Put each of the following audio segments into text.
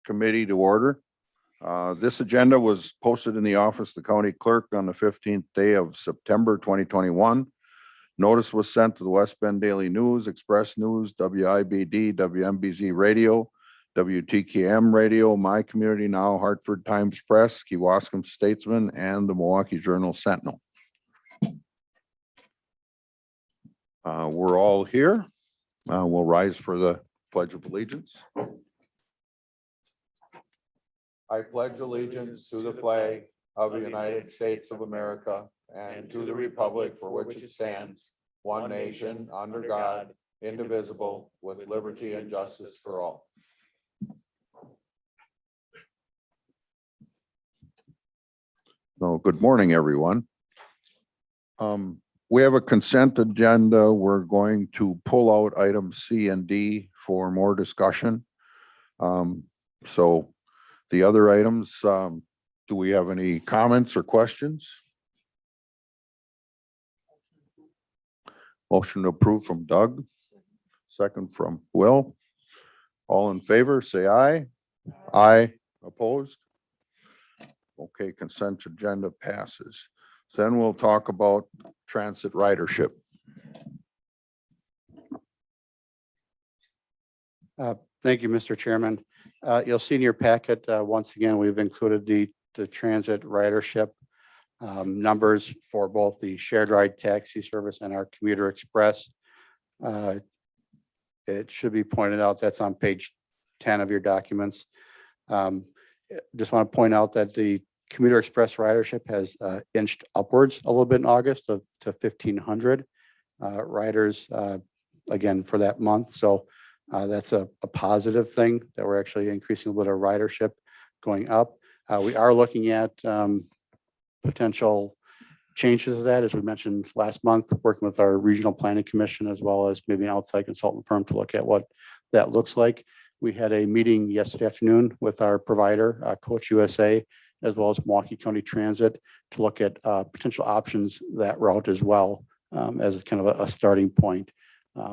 committee to order. This agenda was posted in the office of the county clerk on the 15th day of September 2021. Notice was sent to the West Bend Daily News, Express News, WIBD, WMBZ Radio, WTKM Radio, My Community Now, Hartford Times Press, Kewaskum Statesman, and the Milwaukee Journal Sentinel. We're all here. We'll rise for the Pledge of Allegiance. I pledge allegiance to the flag of the United States of America and to the republic for which it stands, one nation, under God, indivisible, with liberty and justice for all. So, good morning, everyone. We have a consent agenda. We're going to pull out items C and D for more discussion. So the other items, do we have any comments or questions? Motion to approve from Doug, second from Will. All in favor, say aye. Aye. Opposed? Okay, consent agenda passes. Then we'll talk about transit ridership. Thank you, Mr. Chairman. You'll see in your packet, once again, we've included the transit ridership numbers for both the shared ride taxi service and our commuter express. It should be pointed out that's on page 10 of your documents. Just want to point out that the commuter express ridership has inched upwards a little bit in August to 1,500 riders again for that month. So that's a positive thing that we're actually increasing a little bit of ridership going up. We are looking at potential changes to that, as we mentioned last month, working with our regional planning commission, as well as maybe an outside consultant firm to look at what that looks like. We had a meeting yesterday afternoon with our provider, Coach USA, as well as Milwaukee County Transit, to look at potential options that route as well, as kind of a starting point.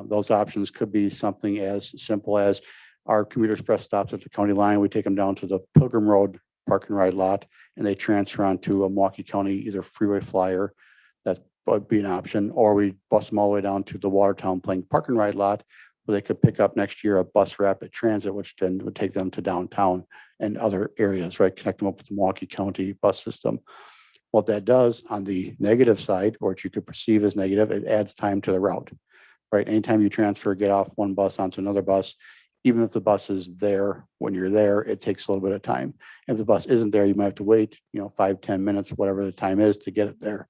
Those options could be something as simple as our commuter express stops at the county line. We take them down to the Pilgrim Road park and ride lot, and they transfer onto a Milwaukee County either freeway flyer. That would be an option, or we bus them all the way down to the Watertown Plain park and ride lot, where they could pick up next year a bus rapid transit, which then would take them to downtown and other areas, right? Connect them up with the Milwaukee County bus system. What that does on the negative side, or what you could perceive as negative, it adds time to the route, right? Anytime you transfer, get off one bus onto another bus, even if the bus is there when you're there, it takes a little bit of time. If the bus isn't there, you might have to wait, 5-10 minutes, whatever the time is, to get it there.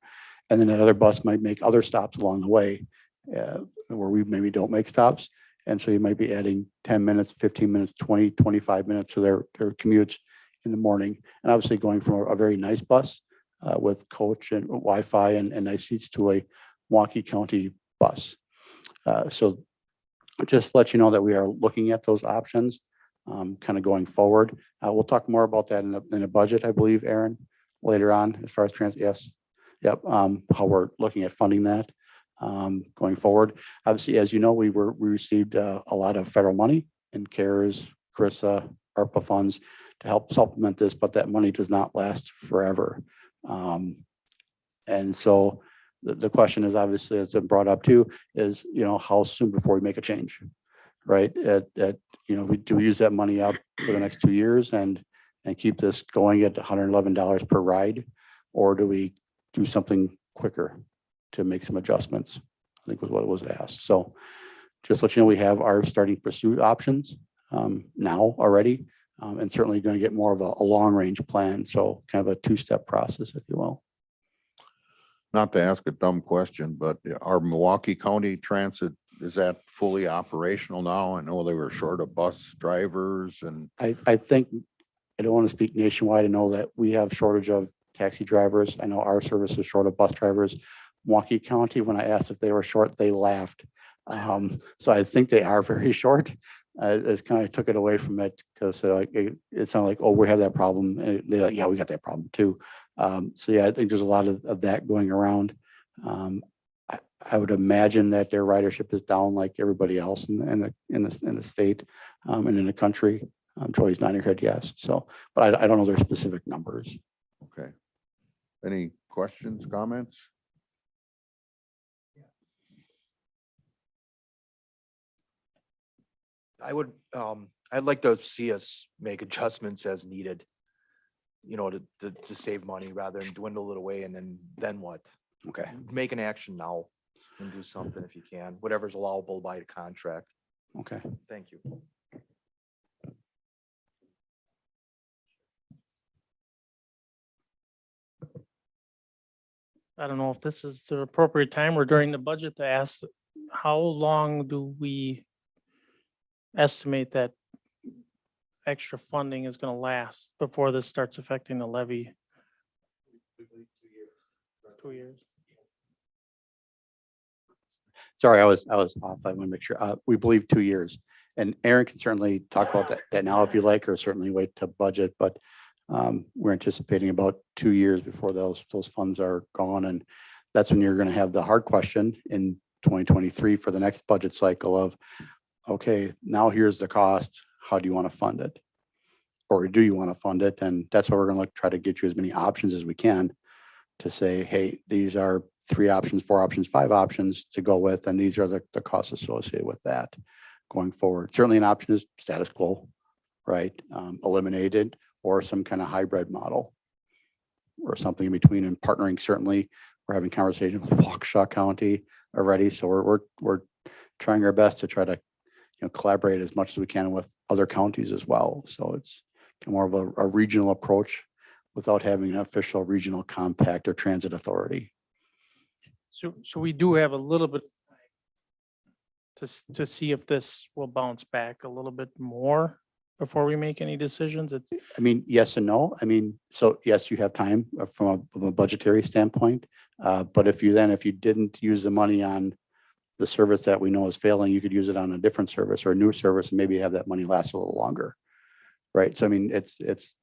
And then that other bus might make other stops along the way, where we maybe don't make stops. And so you might be adding 10 minutes, 15 minutes, 20, 25 minutes to their commutes in the morning. And obviously going from a very nice bus with coach and Wi-Fi and nice seats to a Milwaukee County bus. So just to let you know that we are looking at those options kind of going forward. We'll talk more about that in the budget, I believe, Aaron, later on, as far as yes. Yep. How we're looking at funding that going forward. Obviously, as you know, we received a lot of federal money in CARES, CRISA, ARPA funds to help supplement this, but that money does not last forever. And so the question is, obviously, as it brought up too, is, how soon before we make a change, right? We use that money up for the next 2 years and keep this going at $111 per ride, or do we do something quicker to make some adjustments? I think was what was asked. So just let you know, we have our starting pursuit options now already, and certainly going to get more of a long range plan. So kind of a two-step process, if you will. Not to ask a dumb question, but our Milwaukee County Transit, is that fully operational now? I know they were short of bus drivers and. I think, I don't want to speak nationwide. I know that we have shortage of taxi drivers. I know our service is short of bus drivers. Milwaukee County, when I asked if they were short, they laughed. So I think they are very short. It kind of took it away from it, because it sounded like, oh, we have that problem. And they're like, yeah, we got that problem too. So yeah, I think there's a lot of that going around. I would imagine that their ridership is down like everybody else in the state and in the country. Troy's nodding her head yes. So, but I don't know their specific numbers. Okay. Any questions, comments? I'd like to see us make adjustments as needed, to save money rather than dwindle it away and then what? Okay. Make an action now and do something if you can, whatever's allowable by the contract. Okay. Thank you. I don't know if this is the appropriate time or during the budget to ask, how long do we estimate that extra funding is gonna last before this starts affecting the levy? 2 years. Sorry, I was off. I want to make sure. We believe 2 years. And Aaron can certainly talk about that now if you like, or certainly wait to budget, but we're anticipating about 2 years before those funds are gone. And that's when you're going to have the hard question in 2023 for the next budget cycle of, okay, now here's the cost. How do you want to fund it? Or do you want to fund it? And that's why we're going to try to get you as many options as we can to say, hey, these are 3 options, 4 options, 5 options to go with, and these are the costs associated with that going forward. Certainly an option is status quo, right? Eliminated, or some kind of hybrid model or something in between, and partnering. Certainly we're having conversations with Waukesha County already. So we're trying our best to try to, collaborate as much as we can with other counties as well. So it's more of a regional approach without having an official regional compact or transit authority. So we do have a little bit to see if this will bounce back a little bit more before we make any decisions. It's, I mean, yes and no. I mean, so yes, you have time from a budgetary standpoint. But if you didn't use the money on the service that we know is failing, you could use it on a different service or a new service and maybe have that money last a little longer. Right. So I mean, it's that's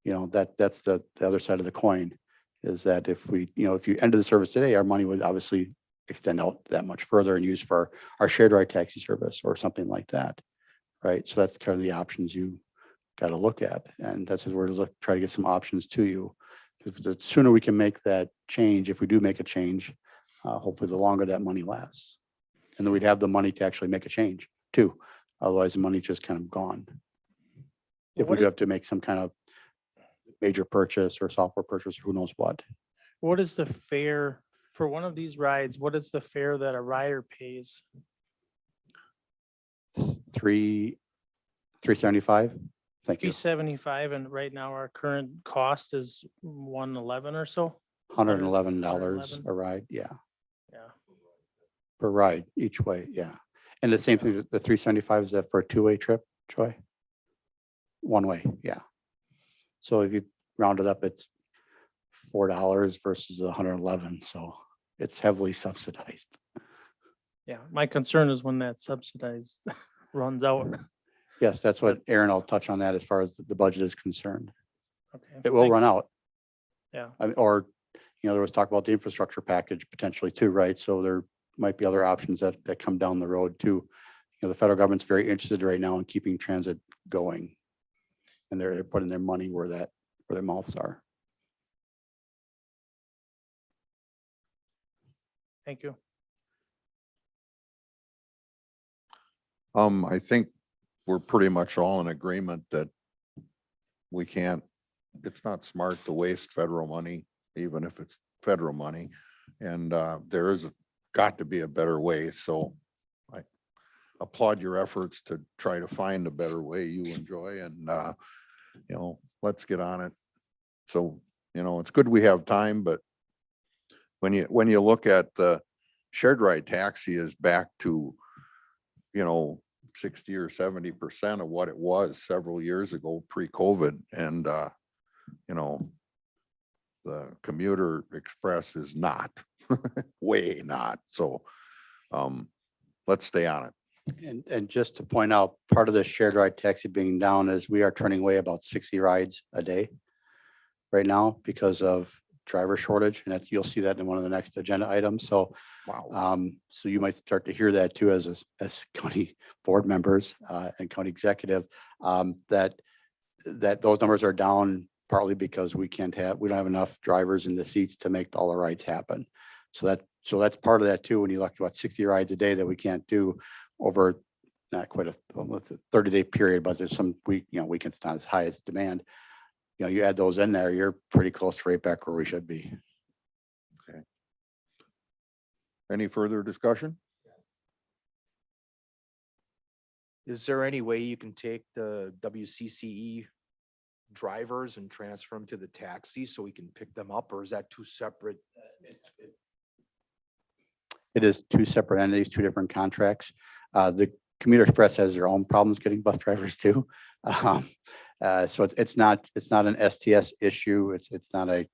the other side of the coin, is that if you ended the service today, our money would obviously extend out that much further and use for our shared ride taxi service or something like that. Right. So that's kind of the options you got to look at. And that's what we're try to get some options to you. Because the sooner we can make that change, if we do make a change, hopefully the longer that money lasts. And then we'd have the money to actually make a change too. Otherwise the money's just kind of gone. If we do have to make some kind of major purchase or software purchase, who knows what. what is the fare for one of these rides? What is the fare that a rider pays? $375. Thank you. 375, and right now our current cost is 111 or so. $111 a ride. Yeah. Yeah. Per ride each way. Yeah. And the same thing, the 375 is that for a 2-way trip, Troy? One way. Yeah. So if you round it up, it's $4 versus 111. So it's heavily subsidized. Yeah, my concern is when that subsidized runs out. Yes, that's what Aaron will touch on that as far as the budget is concerned. Okay. It will run out. Yeah. I mean, or, there was talk about the infrastructure package potentially too, right? So there might be other options that come down the road too. The federal government's very interested right now in keeping transit going. And they're putting their money where their mouths are. Thank you. I think we're pretty much all in agreement that it's not smart to waste federal money, even if it's federal money. And there is got to be a better way. So I applaud your efforts to try to find a better way you enjoy, and let's get on it. So, it's good we have time, but when you look at the shared ride taxi is back to 60 or 70% of what it was several years ago pre-COVID. And, the commuter express is not, way not. So, let's stay on it. And just to point out, part of the shared ride taxi being down is we are turning away about 60 rides a day right now because of driver shortage, and that's, you'll see that in one of the next agenda items. So, Wow. so you might start to hear that too as county board members and county executive, that those numbers are down partly because we don't have enough drivers in the seats to make all the rides happen. So that's part of that too. When you look at what 60 rides a day that we can't do over not quite a 30-day period, but there's some weekends not as high as demand. You add those in there, you're pretty close to right back where we should be. Any further discussion? Is there any way you can take the WCCE drivers and transfer them to the taxi so we can pick them up, or is that two separate? It is two separate entities, two different contracts. The Commuter Express has their own problems getting bus drivers too. So it's not an STS issue. It's not a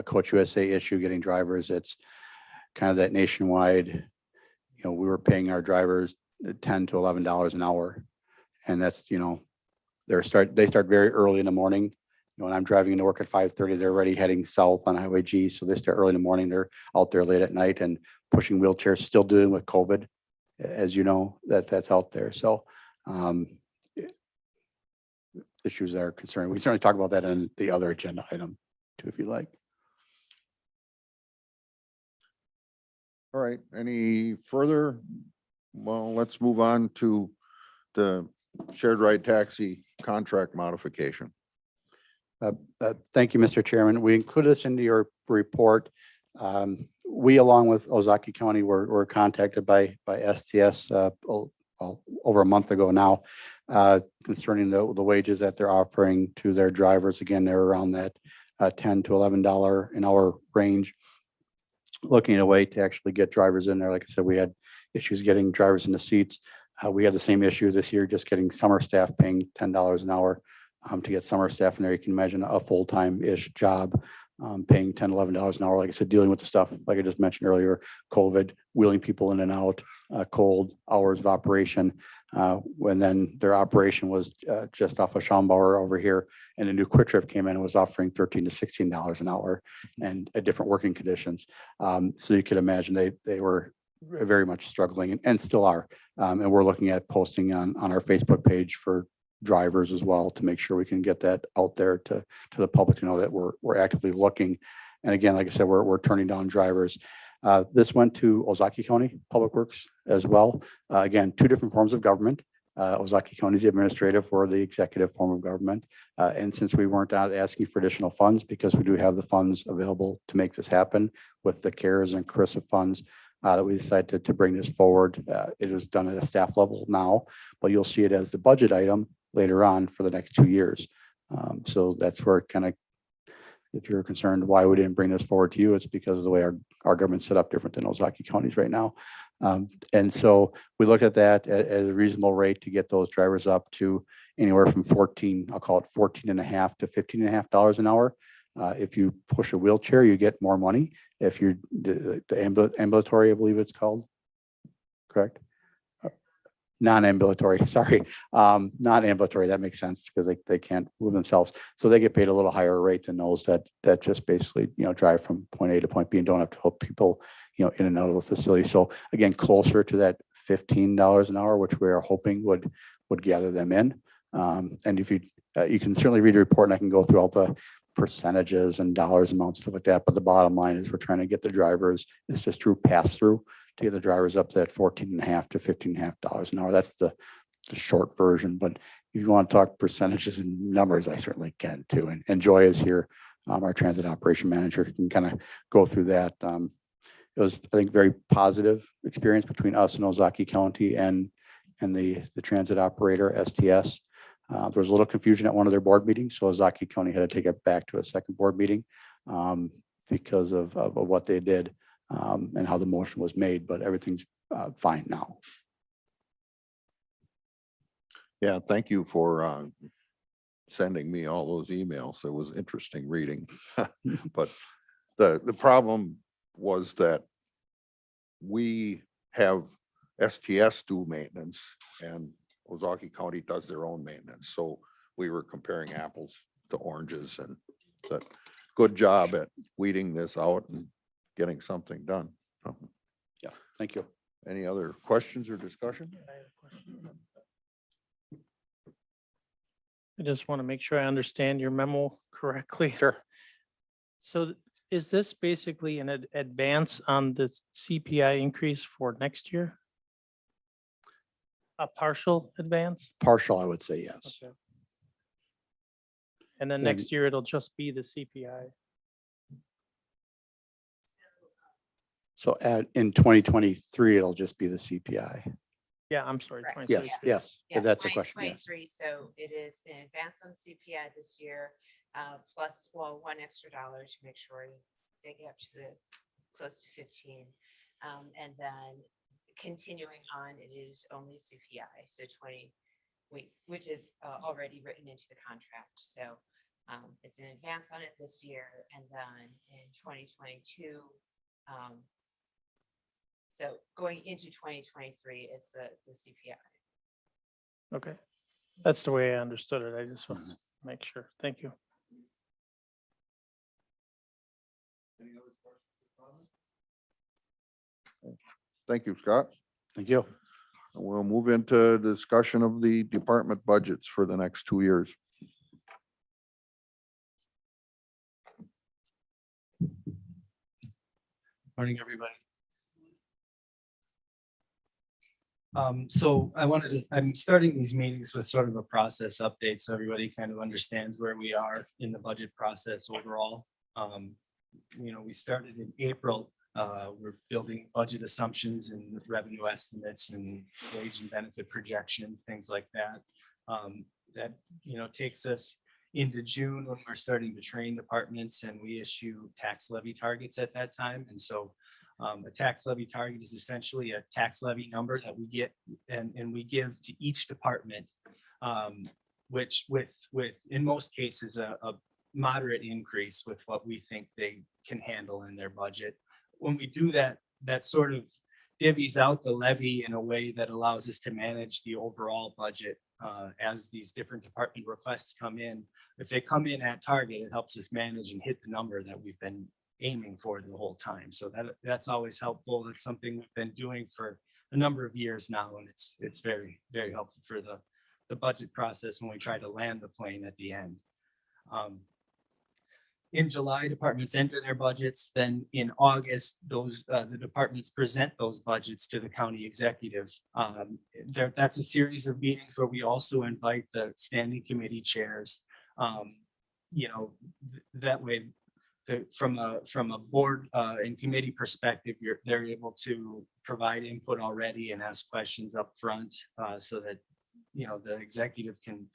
Coach USA issue getting drivers. It's kind of that nationwide. We were paying our drivers $10 to $11 an hour, and that's they start very early in the morning. When I'm driving into work at 5:30, they're already heading south on Highway G. So they start early in the morning. They're out there late at night and pushing wheelchairs, still dealing with COVID, as you know, that's out there. So issues that are concerning. We can certainly talk about that in the other agenda item too, if you like. All right, any further? Well, let's move on to the shared ride taxi contract modification. Thank you, Mr. Chairman. We included this into your report. We, along with Ozaki County, were contacted by STS over a month ago now concerning the wages that they're offering to their drivers. Again, they're around that $10 to $11 an hour range. Looking at a way to actually get drivers in there. Like I said, we had issues getting drivers in the seats. We had the same issue this year, just getting summer staff paying $10 an hour to get summer staff in there. You can imagine a full-time-ish job paying $10, $11 an hour. Like I said, dealing with the stuff, like I just mentioned earlier, COVID, wheeling people in and out, cold hours of operation. When then their operation was just off of Schaumbauer over here, and a new Quick Trip came in and was offering $13 to $16 an hour and different working conditions. So you could imagine they were very much struggling and still are. And we're looking at posting on our Facebook page for drivers as well to make sure we can get that out there to the public to know that we're actively looking. And again, like I said, we're turning down drivers. This went to Ozaki County Public Works as well. Again, two different forms of government. Ozaki County is the administrative or the executive form of government. And since we weren't out asking for additional funds, because we do have the funds available to make this happen with the CARES and CRISA funds, that we decided to bring this forward. It is done at a staff level now, but you'll see it as the budget item later on for the next 2 years. So that's where kind of, if you're concerned why we didn't bring this forward to you, it's because of the way our government's set up different than Ozaki County's right now. And so we looked at that as a reasonable rate to get those drivers up to anywhere from 14, I'll call it 14.5 to $15.5 an hour. If you push a wheelchair, you get more money. If you're the ambulatory, I believe it's called, correct? Non-ambulatory, sorry, non-ambulatory, that makes sense because they can't move themselves. So they get paid a little higher rate than those that just basically, drive from point A to point B and don't have to help people, in and out of the facility. So again, closer to that $15 an hour, which we are hoping would gather them in. And if you can certainly read the report, and I can go through all the percentages and dollars amounts, stuff like that. But the bottom line is we're trying to get the drivers, it's just through pass through to get the drivers up to that $14.5 to $15.5 an hour. That's the short version. But if you want to talk percentages and numbers, I certainly can too. And Joy is here, our transit operation manager, can kind of go through that. It was, I think, very positive experience between us and Ozaki County and the transit operator, STS. There was a little confusion at one of their board meetings, so Ozaki County had to take it back to a second board meeting because of what they did and how the motion was made, but everything's fine now. Yeah, thank you for sending me all those emails. It was interesting reading. But the problem was that we have STS do maintenance and Ozaki County does their own maintenance. So we were comparing apples to oranges, and that good job at weeding this out and getting something done. So, Thank you. any other questions or discussion? I just want to make sure I understand your memo correctly. Sure. So is this basically an advance on the CPI increase for next year? A partial advance? Partial, I would say yes. Okay. And then Then- next year it'll just be the CPI. So in 2023, it'll just be the CPI. Yeah, I'm sorry. Correct. 2023. Yes, Yeah, if that's a question, yes. 2023, so it is an advance on CPI this year, plus, well, $1 extra to make sure they get up to the close to 15. And then continuing on, it is only CPI, so 20, which is already written into the contract. So it's an advance on it this year, and then in 2022, so going into 2023 is the CPI. Okay. That's the way I understood it. I just want to make sure. Thank you. Thank you, Scott. Thank you. We'll move into discussion of the department budgets for the next 2 years. Morning, everybody. So I'm starting these meetings with sort of a process update, so everybody kind of understands where we are in the budget process overall. We started in April. We're building budget assumptions and revenue estimates and wage and benefit projections, things like that. That takes us into June when we're starting to train departments, and we issue tax levy targets at that time. And so a tax levy target is essentially a tax levy number that we get and we give to each department, which with in most cases a moderate increase with what we think they can handle in their budget. When we do that, that sort of divvies out the levy in a way that allows us to manage the overall budget as these different department requests come in. If they come in at target, it helps us manage and hit the number that we've been aiming for the whole time. So that's always helpful. It's something we've been doing for a number of years now, and it's very, very helpful for the budget process when we try to land the plane at the end. In July, departments enter their budgets. Then in August, the departments present those budgets to the county executive. That's a series of meetings where we also invite the standing committee chairs. That way, from a board and committee perspective, they're able to provide input already and ask questions up front, so that the executive can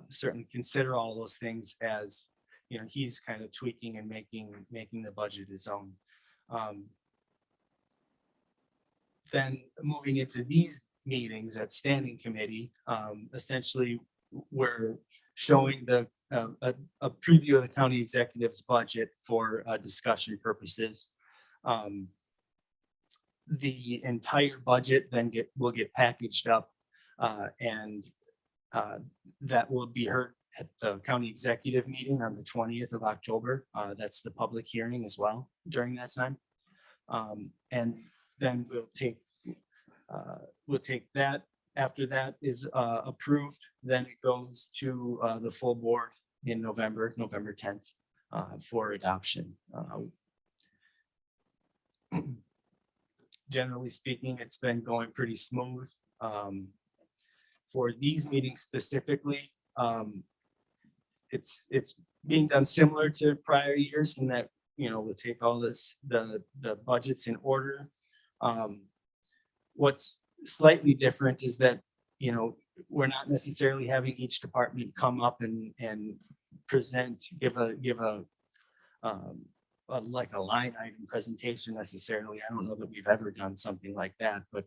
certainly consider all those things as he's kind of tweaking and making the budget his own. Then moving into these meetings at standing committee, essentially we're showing a preview of the county executive's budget for discussion purposes. The entire budget then will get packaged up, and that will be heard at the county executive meeting on the 20th of October. That's the public hearing as well during that time. And then we'll take that. After that is approved, then it goes to the full board in November 10th for adoption. Generally speaking, it's been going pretty smooth. For these meetings specifically, it's being done similar to prior years in that we'll take all the budgets in order. What's slightly different is that we're not necessarily having each department come up and give a like a line item presentation necessarily. I don't know that we've ever done something like that, but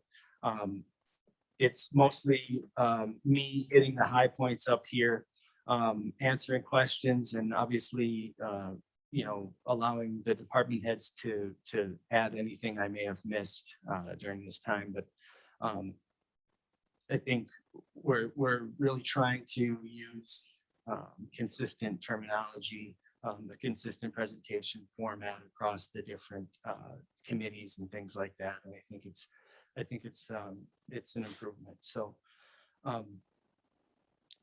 it's mostly me hitting the high points up here, answering questions, and obviously allowing the department heads to add anything I may have missed during this time. But I think we're really trying to use consistent terminology a consistent presentation format across the different committees and things like that. And I think it's an improvement. So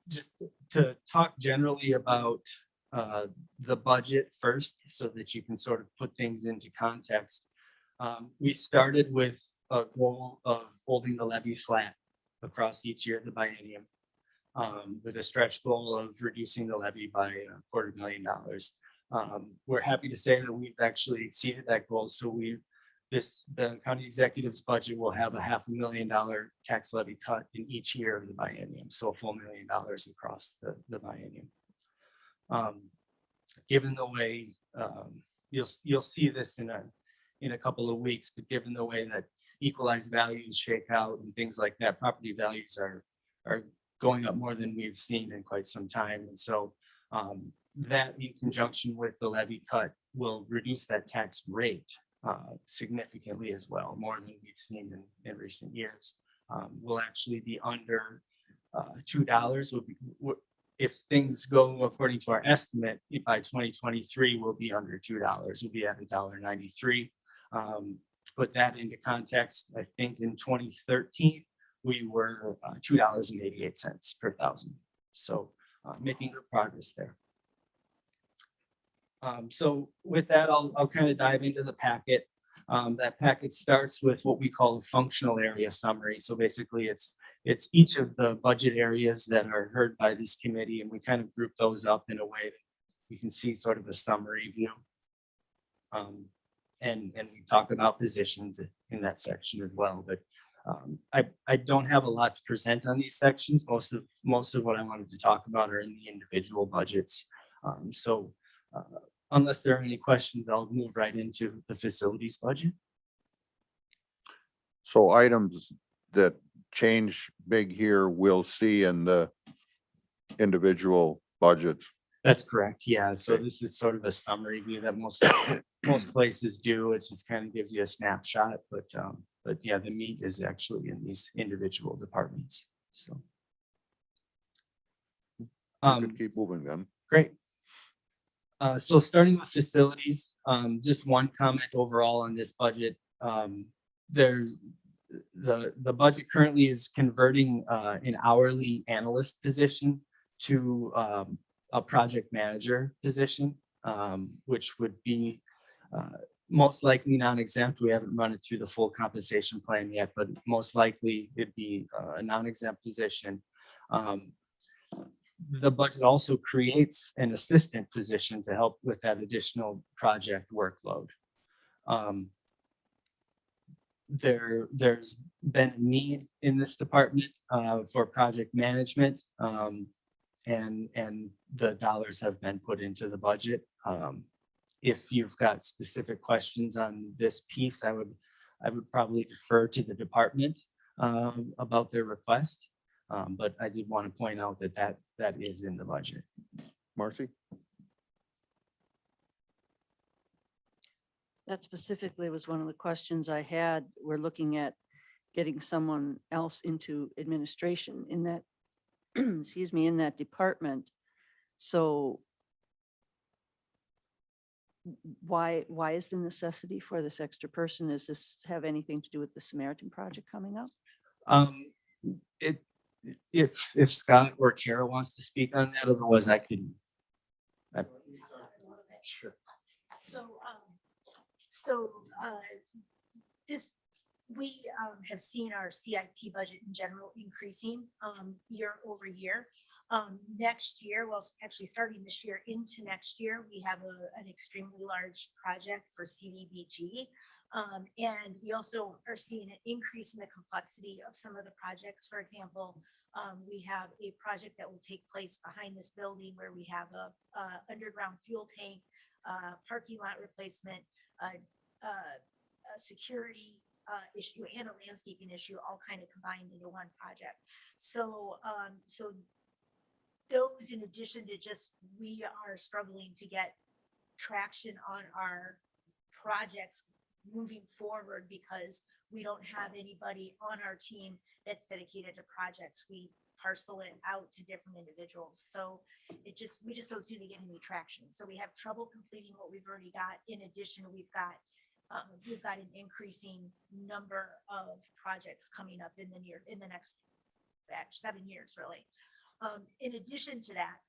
just to talk generally about the budget first, so that you can sort of put things into context. We started with a goal of holding the levy flat across each year of the biennium, with a stretch goal of reducing the levy by $250,000. We're happy to say that we've actually exceeded that goal. So the county executive's budget will have a $500,000 tax levy cut in each year of the biennium. So a full $1 million across the biennium. Given the way, you'll see this in a couple of weeks, but given the way that equalized values shake out and things like that, property values are going up more than we've seen in quite some time. And so that in conjunction with the levy cut will reduce that tax rate significantly as well, more than we've seen in recent years. We'll actually be under $2. If things go according to our estimate, by 2023, we'll be under $2. We'll be at $1.93. Put that into context, I think in 2013, we were $2.88 per thousand. So making good progress there. So with that, I'll kind of dive into the packet. That packet starts with what we call a functional area summary. So basically it's each of the budget areas that are heard by this committee, and we kind of group those up in a way that you can see sort of a summary view. And we talk about positions in that section as well, but I don't have a lot to present on these sections. Most of what I wanted to talk about are in the individual budgets. So unless there are any questions, I'll move right into the facilities budget. So items that change big here, we'll see in the individual budgets. That's correct. Yeah. So this is sort of a summary view that most places do. It just kind of gives you a snapshot, but yeah, the meat is actually in these individual departments. So You could keep moving then. great. So starting with facilities, just one comment overall on this budget. There's the budget currently is converting an hourly analyst position to a project manager position, which would be most likely non-exempt. We haven't run it through the full compensation plan yet, but most likely it'd be a non-exempt position. The budget also creates an assistant position to help with that additional project workload. There's been a need in this department for project management, and the dollars have been put into the budget. If you've got specific questions on this piece, I would probably defer to the department about their request. But I did want to point out that is in the budget. Marcy? That specifically was one of the questions I had. We're looking at getting someone else into administration in that, excuse me, in that department. So why is the necessity for this extra person? Does this have anything to do with the Samaritan project coming up? If Scott or Kara wants to speak on that, otherwise I could. Sure. So we have seen our CIP budget in general increasing year over year. Next year, well, actually starting this year into next year, we have an extremely large project for CDBG. And we also are seeing an increase in the complexity of some of the projects. For example, we have a project that will take place behind this building where we have a underground fuel tank, parking lot replacement, a security issue and a landscaping issue all kind of combined into one project. So those, in addition to just, we are struggling to get traction on our projects moving forward because we don't have anybody on our team that's dedicated to projects. We parcel it out to different individuals. So we just don't seem to get any traction. So we have trouble completing what we've already got. In addition, we've got an increasing number of projects coming up in the next 7 years, really. In addition to that,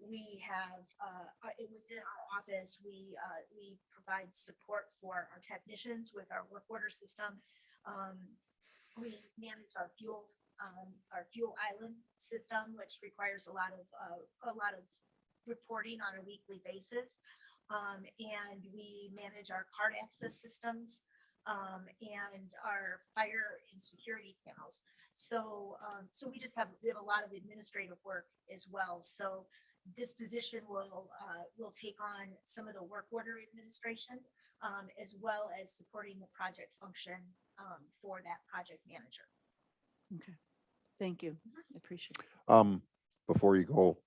we have, within our office, we provide support for our technicians with our work order system. We manage our fuel island system, which requires a lot of reporting on a weekly basis. And we manage our card access systems, and our fire and security panels. So we have a lot of administrative work as well. So this position will take on some of the work order administration, as well as supporting the project function, for that project manager. Okay, thank you. I appreciate it. Before you go,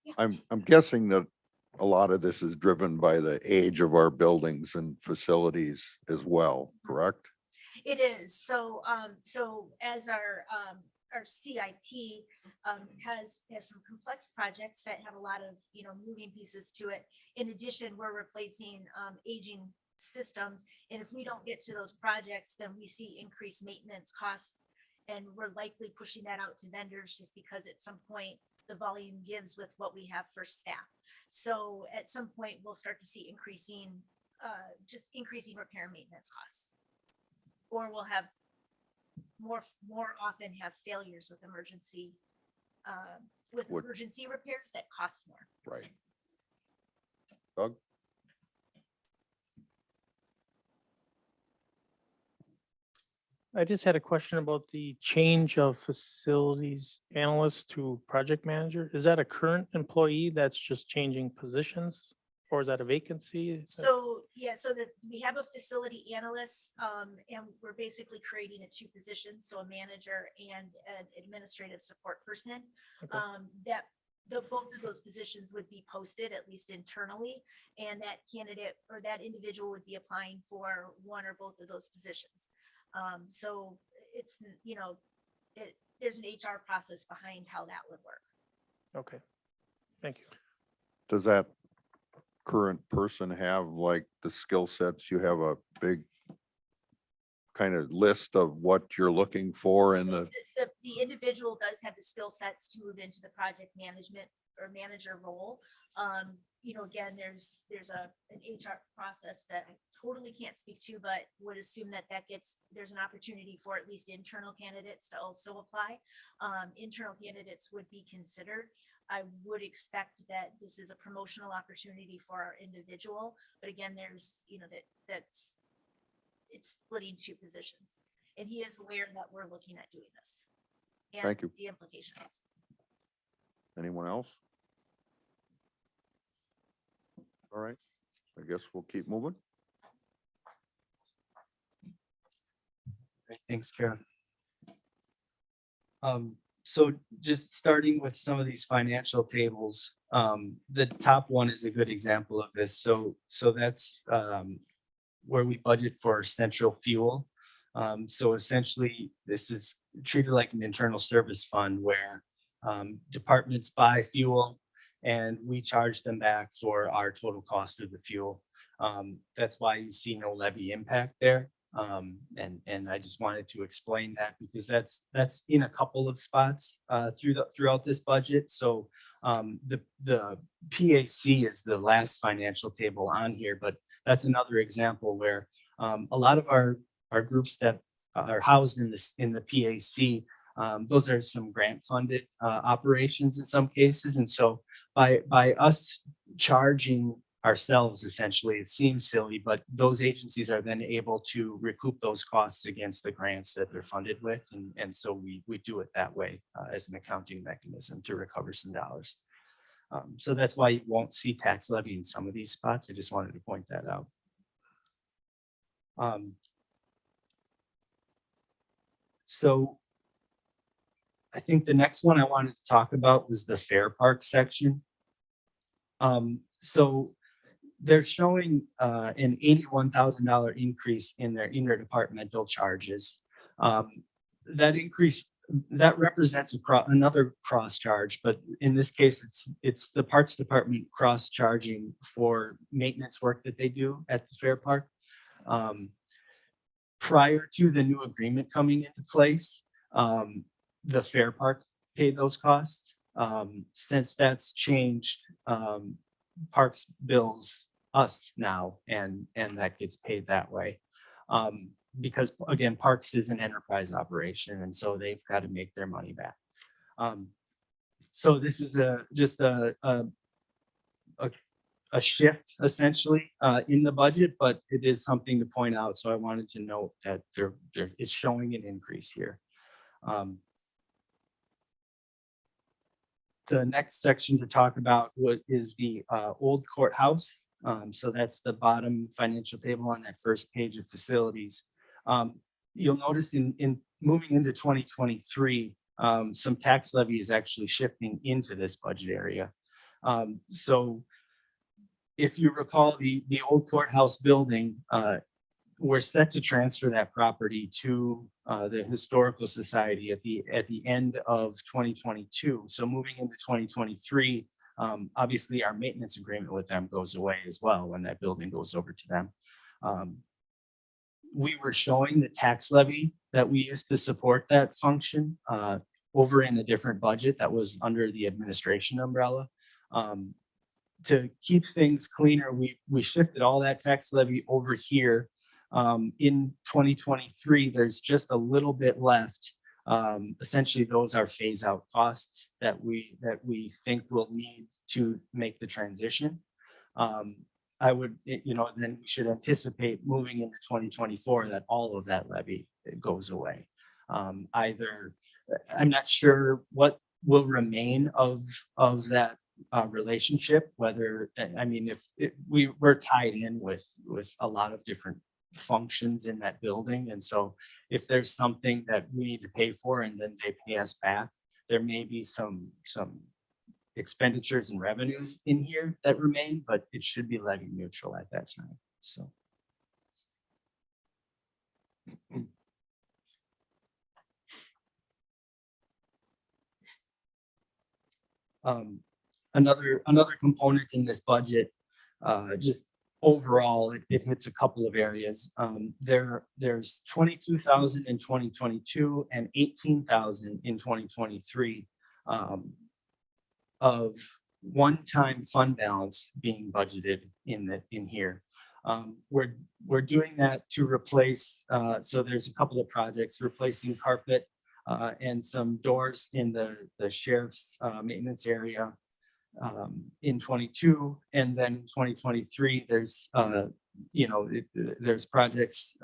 Yeah. I'm guessing that a lot of this is driven by the age of our buildings and facilities as well, correct? It is. So as our CIP has some complex projects that have a lot of, moving pieces to it. In addition, we're replacing aging systems. And if we don't get to those projects, then we see increased maintenance costs. And we're likely pushing that out to vendors just because at some point the volume gives with what we have for staff. So at some point we'll start to see increasing repair and maintenance costs. Or we'll have more often have failures with emergency repairs that cost more. Right. Doug? I just had a question about the change of facilities analyst to project manager. Is that a current employee that's just changing positions? Or is that a vacancy? So, yeah, we have a facility analyst, and we're basically creating 2 positions, so a manager and an administrative support person. Okay. Both of those positions would be posted, at least internally, and that candidate or that individual would be applying for one or both of those positions. So it's, there's an HR process behind how that would work. Okay, thank you. Does that current person have like the skill sets? You have a big kind of list of what you're looking for in So the, the individual does have the skill sets to move into the project management or manager role. Again, there's an HR process that I totally can't speak to, but would assume that there's an opportunity for at least internal candidates to also apply. Internal candidates would be considered. I would expect that this is a promotional opportunity for our individual, but again, there's, it's splitting 2 positions. And he is aware that we're looking at doing this. And Thank you. the implications. anyone else? All right, I guess we'll keep moving. Great, thanks, Karen. So just starting with some of these financial tables, the top one is a good example of this. So that's where we budget for central fuel. So essentially, this is treated like an internal service fund where departments buy fuel and we charge them back for our total cost of the fuel. That's why you see no levy impact there. And I just wanted to explain that because that's in a couple of spots throughout this budget. So the PAC is the last financial table on here, but that's another example where a lot of our groups that are housed in the PAC, those are some grant funded operations in some cases. And so by us charging ourselves, essentially, it seems silly, but those agencies are then able to recoup those costs against the grants that they're funded with. And so we do it that way as an accounting mechanism to recover some dollars. So that's why you won't see tax levy in some of these spots. I just wanted to point that out. So I think the next one I wanted to talk about was the Fair Park section. So they're showing an $81,000 increase in their interdepartmental charges. That increase that represents another cross charge, but in this case, it's the Parks Department cross charging for maintenance work that they do at the fair park. Prior to the new agreement coming into place, the fair park paid those costs. Since that's changed, Parks bills us now, and that gets paid that way. Because again, Parks is an enterprise operation, and so they've got to make their money back. So this is just a shift essentially in the budget, but it is something to point out. So I wanted to note that it's showing an increase here. The next section to talk about what is the old courthouse. So that's the bottom financial table on that first page of facilities. You'll notice in moving into 2023, some tax levy is actually shifting into this budget area. So if you recall, the old courthouse building, we're set to transfer that property to the Historical Society at the end of 2022. So moving into 2023, obviously our maintenance agreement with them goes away as well when that building goes over to them. We were showing the tax levy that we used to support that function over in a different budget that was under the administration umbrella. To keep things cleaner, we shifted all that tax levy over here. In 2023, there's just a little bit left. Essentially, those are phase out costs that we think we'll need to make the transition. I would, then we should anticipate moving into 2024 that all of that levy goes away. Either, I'm not sure what will remain of that relationship, whether, I mean, if we're tied in with a lot of different functions in that building. And so if there's something that we need to pay for and then they pay us back, there may be some expenditures and revenues in here that remain, but it should be levy neutral at that time. So. Another component in this budget, just overall, it hits a couple of areas. There's 22,000 in 2022 and 18,000 in 2023 of one-time fund balance being budgeted in here. We're doing that to replace. So there's a couple of projects replacing carpet and some doors in the sheriff's maintenance area. In 22, and then in 2023, there's there's projects,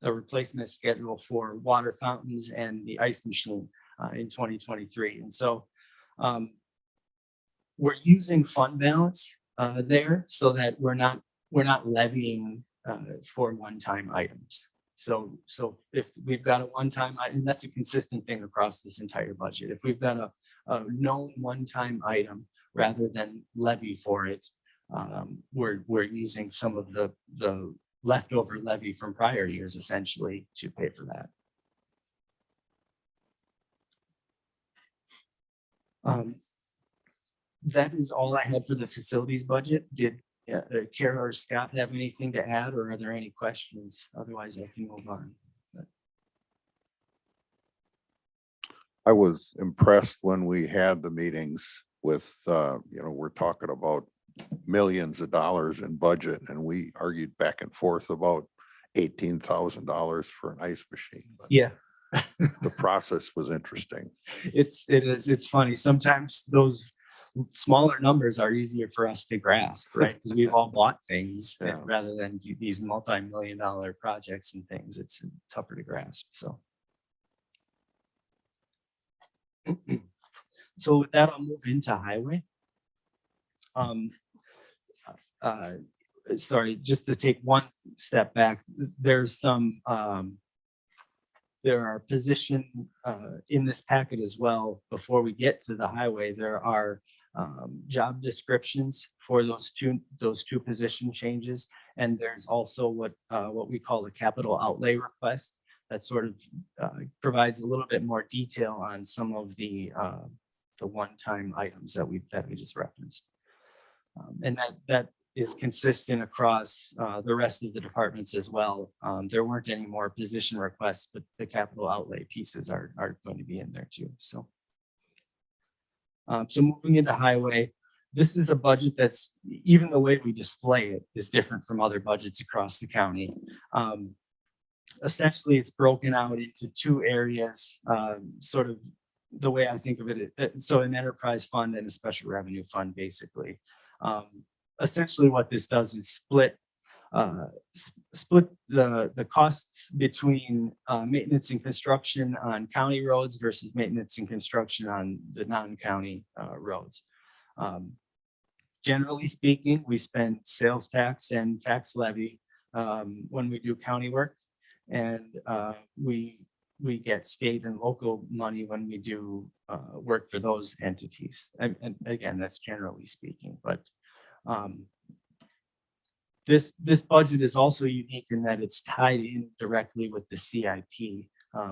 a replacement schedule for water fountains and the ice machine in 2023. And so we're using fund balance there so that we're not levying for one-time items. So if we've got a one-time item, that's a consistent thing across this entire budget. If we've got a known one-time item, rather than levy for it, we're using some of the leftover levy from prior years essentially to pay for that. That is all I had for the facilities budget. Did Kara or Scott have anything to add, or are there any questions? Otherwise, I can move on. I was impressed when we had the meetings with, we're talking about millions of dollars in budget, and we argued back and forth about $18,000 for an ice machine. But Yeah. the process was interesting. It's funny. Sometimes those smaller numbers are easier for us to grasp, right? Because we've all bought things rather than these multi-million-dollar projects and things. It's tougher to grasp. So. So with that, I'll move into highway. Sorry, just to take one step back, there's some, there are position in this packet as well. Before we get to the highway, there are job descriptions for those two position changes. And there's also what we call a capital outlay request. that sort of provides a little bit more detail on some of the one-time items that we just referenced. And that is consistent across the rest of the departments as well. There weren't any more position requests, but the capital outlay pieces are going to be in there too. So moving into highway, this is a budget that's, even the way we display it is different from other budgets across the county. Essentially, it's broken out into two areas, sort of the way I think of it. So an enterprise fund and a special revenue fund, basically. Essentially what this does is split the costs between maintenance and construction on county roads versus maintenance and construction on the non-county roads. Generally speaking, we spend sales tax and tax levy when we do county work, and we get state and local money when we do work for those entities. And again, that's generally speaking, but this budget is also unique in that it's tied in directly with the CIP.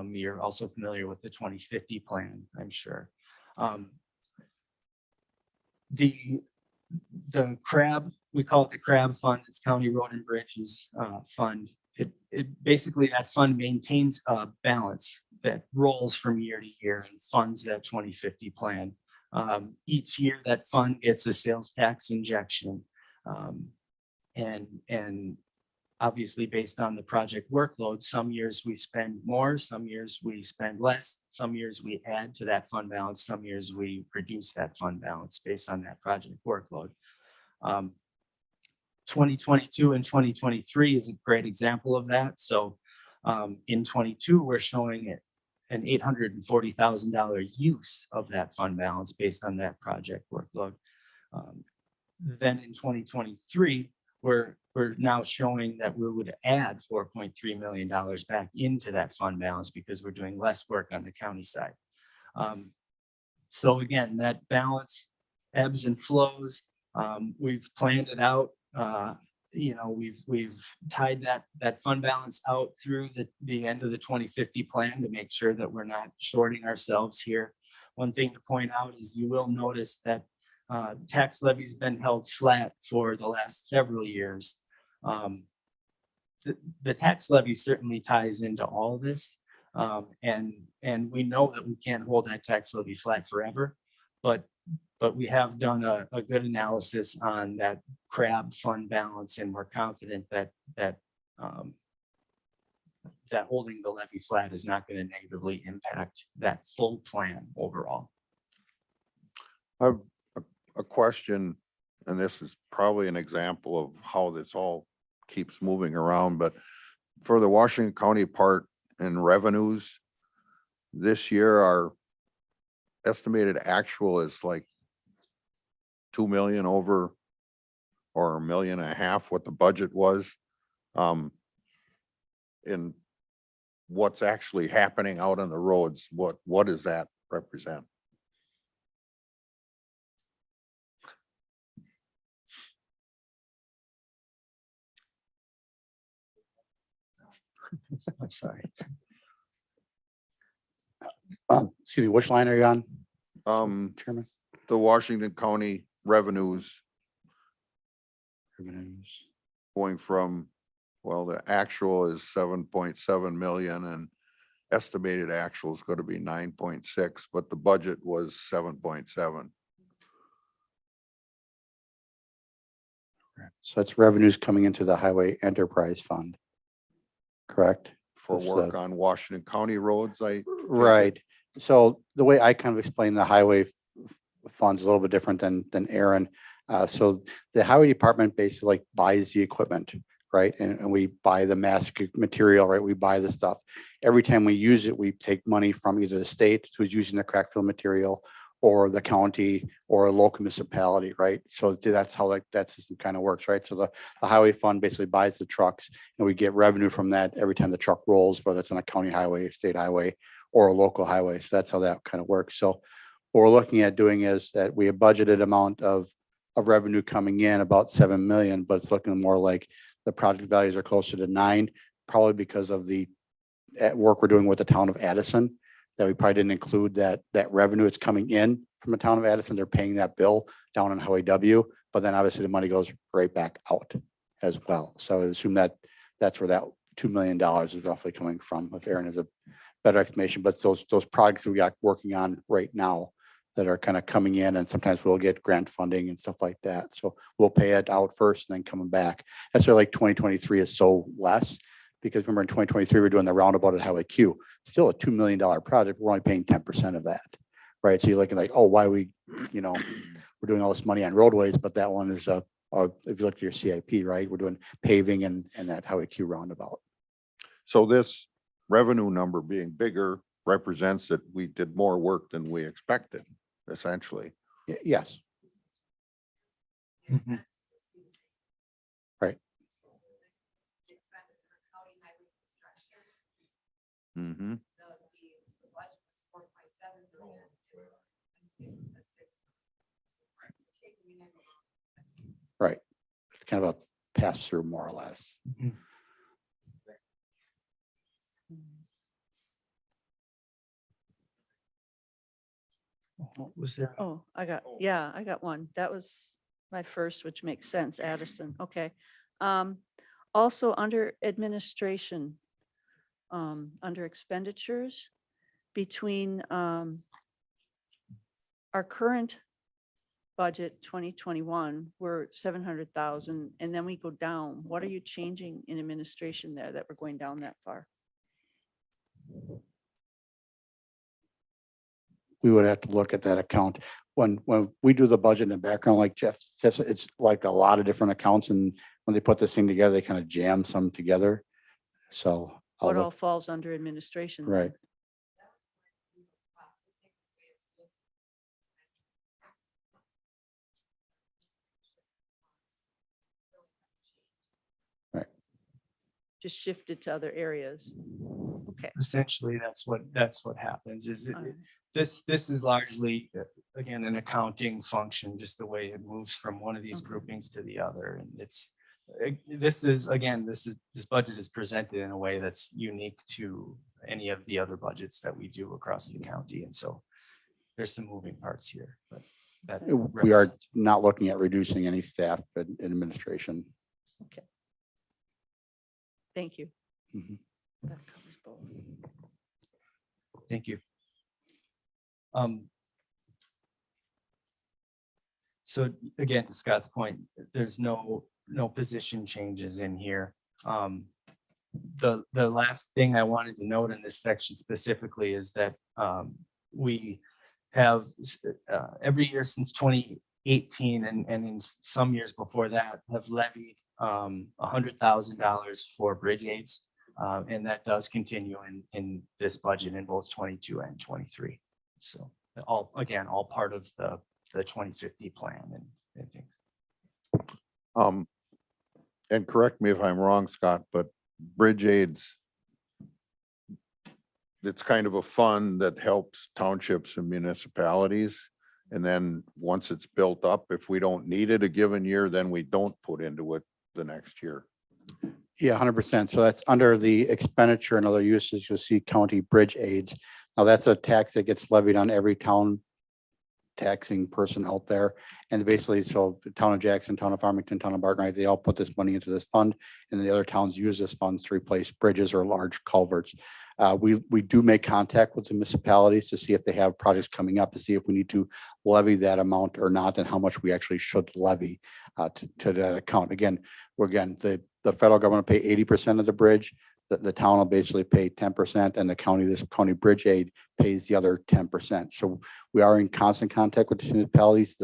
You're also familiar with the 2050 plan, I'm sure. The CRAB, we call it the CRAB fund, it's County Road and Bridges Fund. It basically, that fund maintains a balance that rolls from year to year and funds that 2050 plan. Each year that fund gets a sales tax injection. And obviously based on the project workload, some years we spend more, some years we spend less, some years we add to that fund balance, some years we reduce that fund balance based on that project workload. 2022 and 2023 is a great example of that. So in 22, we're showing it an $840,000 use of that fund balance based on that project workload. Then in 2023, we're now showing that we would add $4.3 million back into that fund balance because we're doing less work on the county side. So again, that balance ebbs and flows. We've planned it out. We've tied that fund balance out through the end of the 2050 plan to make sure that we're not shorting ourselves here. One thing to point out is you will notice that tax levy's been held flat for the last several years. The tax levy certainly ties into all this. And we know that we can't hold that tax levy flat forever, but we have done a good analysis on that CRAB fund balance, and we're confident that holding the levy flat is not going to negatively impact that full plan overall. I have a question, and this is probably an example of how this all keeps moving around, but for the Washington County part in revenues, this year, our estimated actual is like 2 million over, or 1.5 million what the budget was. In what's actually happening out on the roads, what does that represent? I'm sorry. Excuse me, which line are you on, Chairman? The Washington County revenues Revenues. going from, well, the actual is 7.7 million and estimated actual is going to be 9.6, but the budget was 7.7. So that's revenues coming into the Highway Enterprise Fund, correct? For That's work the- on Washington County roads, Right. So the way I kind of explain the highway funds is a little bit different than Aaron. So the highway department basically like buys the equipment, right? And we buy the mass material, right? We buy the stuff. Every time we use it, we take money from either the state who's using the crack fill material or the county or a local municipality, right? So that's how that system kind of works, right? So the highway fund basically buys the trucks and we get revenue from that every time the truck rolls, whether it's on a county highway, state highway, or a local highway. So that's how that kind of works. So what we're looking at doing is that we have budgeted amount of revenue coming in about 7 million, but it's looking more like the project values are closer to 9, probably because of the at work we're doing with the town of Addison, that we probably didn't include that revenue that's coming in from the town of Addison. They're paying that bill down on Highway W, but then obviously the money goes right back out as well. So I assume that that's where that $2 million is roughly coming from, if Aaron has a better explanation. But those projects that we got working on right now that are kind of coming in, and sometimes we'll get grant funding and stuff like that. So we'll pay it out first and then coming back. That's why like 2023 is so less, because remember in 2023, we're doing the roundabout at Highway Q, still a $2 million project. We're only paying 10% of that, right? So you're looking like, oh, why we, we're doing all this money on roadways, but that one is if you look at your CIP, right? We're doing paving and that Highway Q roundabout. So this revenue number being bigger represents that we did more work than we expected, essentially. Yes. Mhm. Right. Mm-hmm. Right. It's kind of a pass through more or less. Mhm. Was there? Oh, I got one. That was my first, which makes sense. Addison. Okay. Also under administration, under expenditures between, our current budget 2021, we're 700,000, and then we go down. What are you changing in administration there that we're going down that far? We would have to look at that account. When we do the budget in the background, like Jeff says, it's like a lot of different accounts, and when they put this thing together, they kind of jam some together. So. I'll What all look- falls under administration? then? Right. Just shifted to other areas. Okay. Essentially, that's what happens is All right. this is largely, again, an accounting function, just the way it moves from one of these Okay. groupings to the other. And this budget is presented in a way that's unique to any of the other budgets that we do across the county. And so there's some moving parts here, but that We are represents- not looking at reducing any staff in administration. Thank you. Mhm. That covers both. Thank you. So again, to Scott's point, there's no position changes in here. The last thing I wanted to note in this section specifically is that we have every year since 2018 and in some years before that have levied $100,000 for bridge aids. And that does continue in this budget in both 22 and 23. So all part of the 2050 plan and things. And correct me if I'm wrong, Scott, but bridge aids, it's kind of a fund that helps townships and municipalities. And then once it's built up, if we don't need it a given year, then we don't put into it the next year. Yeah, 100%. So that's under the expenditure and other uses. You'll see county bridge aids. Now that's a tax that gets levied on every town taxing person out there. And basically, so the town of Jackson, town of Farmington, town of Barton, right, they all put this money into this fund, and then the other towns use this funds to replace bridges or large culverts. We do make contact with the municipalities to see if they have projects coming up, to see if we need to levy that amount or not, and how much we actually should levy to that account. Again, the federal government will pay 80% of the bridge. The town will basically pay 10%, and this county bridge aid pays the other 10%. So we are in constant contact with the municipalities.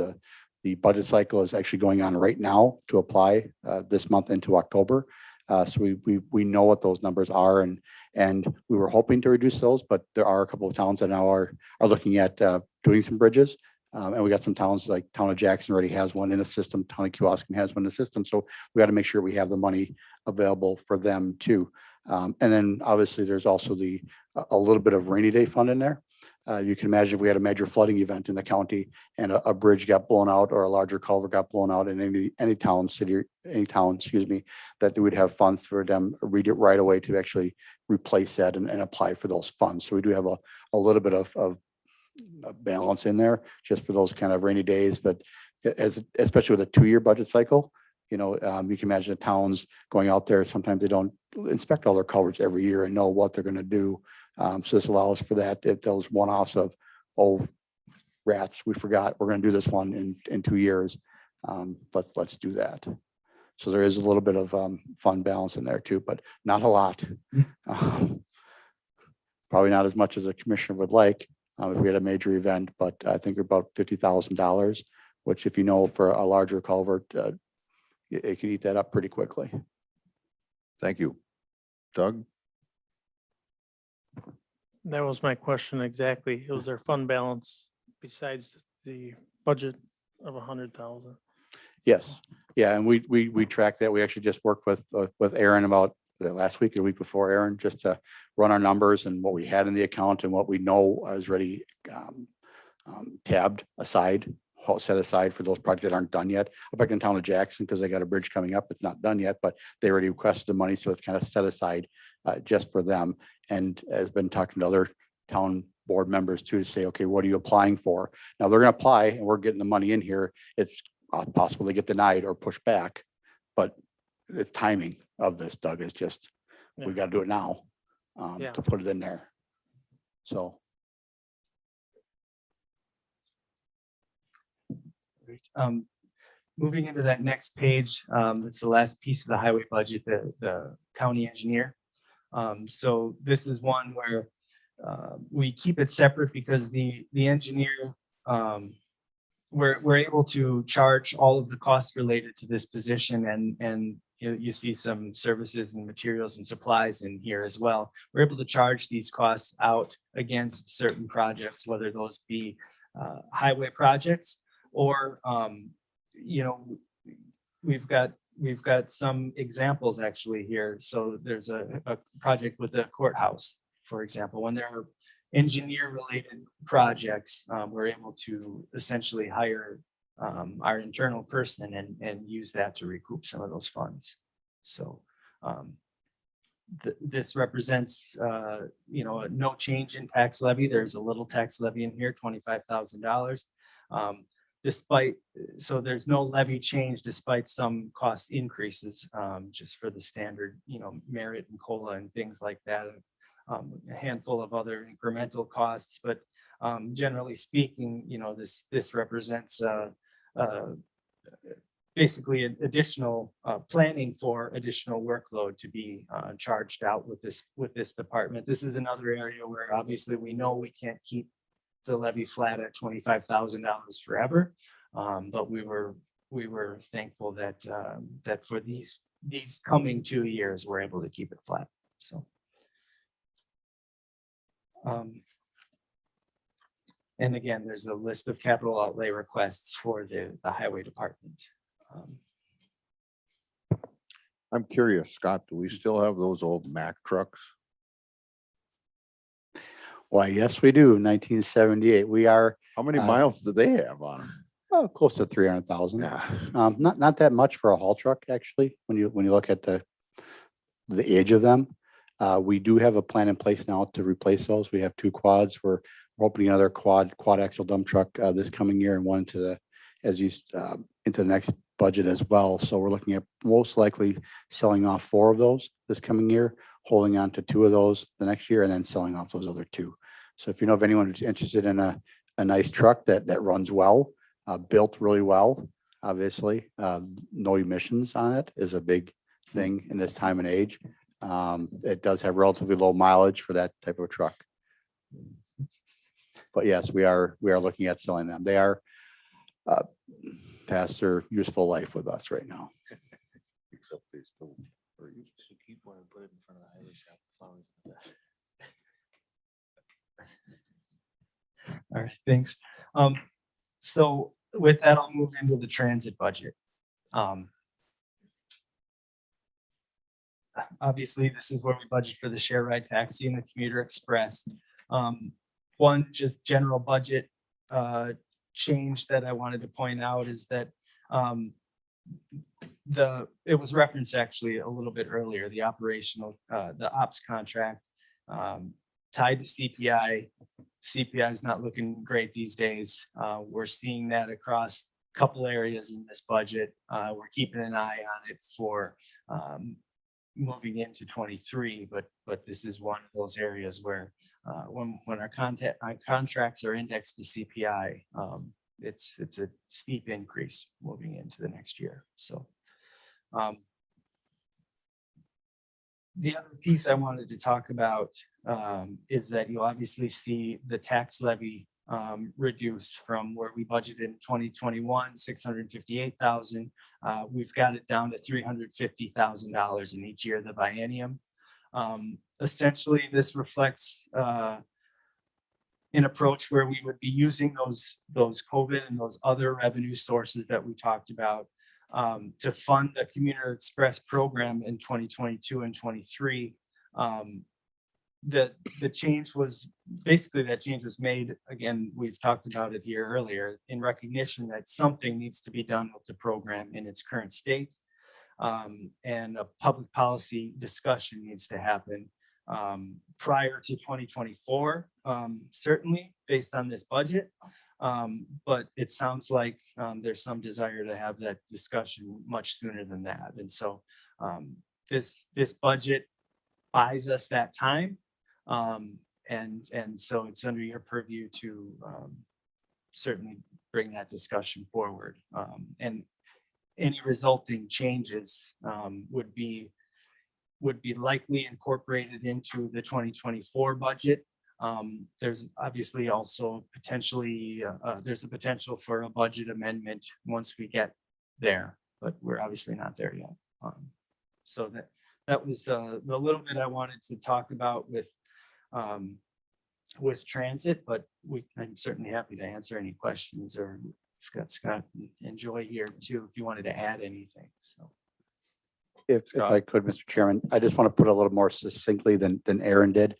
The budget cycle is actually going on right now to apply this month into October. So we know what those numbers are, and we were hoping to reduce those, but there are a couple of towns that now are looking at doing some bridges. And we got some towns like town of Jackson already has one in the system. Town of Kewaskum has one in the system. So we got to make sure we have the money available for them too. And then obviously there's also a little bit of rainy day fund in there. You can imagine if we had a major flooding event in the county and a bridge got blown out or a larger culvert got blown out in any town, that they would have funds for them, read it right away to actually replace that and apply for those funds. So we do have a little bit of a balance in there just for those kind of rainy days, but especially with a 2-year budget cycle, you can imagine the towns going out there, sometimes they don't inspect all their culverts every year and know what they're gonna do. So this allows for that, if those one-offs of, oh, rats, we forgot, we're gonna do this one in 2 years. Let's do that. So there is a little bit of fund balance in there too, but not a lot. Probably not as much as a commissioner would like if we had a major event, but I think about $50,000, which if you know for a larger culvert, it can eat that up pretty quickly. Thank you. Doug? That was my question exactly. It was their fund balance besides the budget of 100,000. Yes, yeah, and we track that. We actually just worked with Aaron about last week or the week before, Aaron, just to run our numbers and what we had in the account and what we know is already tabbed aside, set aside for those projects that aren't done yet. I'm back in town of Jackson because they got a bridge coming up. It's not done yet, but they already requested the money, so it's kind of set aside just for them. And has been talking to other town board members too to say, okay, what are you applying for? Now they're going to apply, and we're getting the money in here. It's possible they get denied or pushed back, but the timing of this, Doug, is just we Yeah. got to do it now Yeah. to put it in there. So. Moving into that next page, that's the last piece of the highway budget, the county engineer. So this is one where we keep it separate because the engineer, we're able to charge all of the costs related to this position, and you see some services and materials and supplies in here as well. We're able to charge these costs out against certain projects, whether those be highway projects or we've got some examples actually here. So there's a project with the courthouse, for example. When there are engineer related projects, we're able to essentially hire our internal person and use that to recoup some of those funds. So this represents no change in tax levy. There's a little tax levy in here, $25,000. So there's no levy change despite some cost increases, just for the standard, merit and COLA and things like that. A handful of other incremental costs, but generally speaking, this represents basically an additional planning for additional workload to be charged out with this department. This is another area where obviously we know we can't keep the levy flat at $25,000 forever, but we were thankful that for these coming 2 years we're able to keep it flat. So. And again, there's a list of capital outlay requests for the highway department. I'm curious, Scott, do we still have those old Mack trucks? Why, yes, we do. 1978. We are How many miles do they have on them? close to 300,000. Yeah. Not that much for a haul truck, actually, when you look at the age of them. We do have a plan in place now to replace those. We have 2 quads. We're opening another quad axle dump truck this coming year, and one into the next budget as well. So we're looking at most likely selling off 4 of those this coming year, holding on to 2 of those the next year, and then selling off those other 2. So if you know of anyone who's interested in a nice truck that runs well, built really well, obviously, no emissions on it is a big thing in this time and age. It does have relatively low mileage for that type of truck. But yes, we are looking at selling them. They are past their useful life with us right now. Except they still are used. So keep one and put it in front of the highway shop. Flowers like that. All right, thanks. So with that, I'll move into the transit budget. Obviously, this is where we budget for the share ride taxi and the commuter express. One just general budget change that I wanted to point out is that it was referenced actually a little bit earlier, the operational, the ops contract tied to CPI. CPI is not looking great these days. We're seeing that across a couple areas in this budget. We're keeping an eye on it for moving into 23, but this is one of those areas where when our contracts are indexed to CPI, it's a steep increase moving into the next year. So the other piece I wanted to talk about is that you obviously see the tax levy reduced from where we budgeted in 2021, 658,000. We've got it down to $350,000 in each year of the biennium. Essentially, this reflects an approach where we would be using those COVID and those other revenue sources that we talked about to fund the Commuter Express program in 2022 and 23. The change was basically that change was made, again, we've talked about it here earlier, in recognition that something needs to be done with the program in its current state. And a public policy discussion needs to happen prior to 2024, certainly based on this budget. But it sounds like there's some desire to have that discussion much sooner than that. And so this budget buys us that time. And so it's under your purview to certainly bring that discussion forward. And any resulting changes would be likely incorporated into the 2024 budget. There's obviously also potentially, there's a potential for a budget amendment once we get there, but we're obviously not there yet. So that was the little bit I wanted to talk about with transit, but I'm certainly happy to answer any questions, or Scott and Joy here too, if you wanted to add anything, so. If I could, Mr. Chairman, I just want to put a little more succinctly than Aaron did.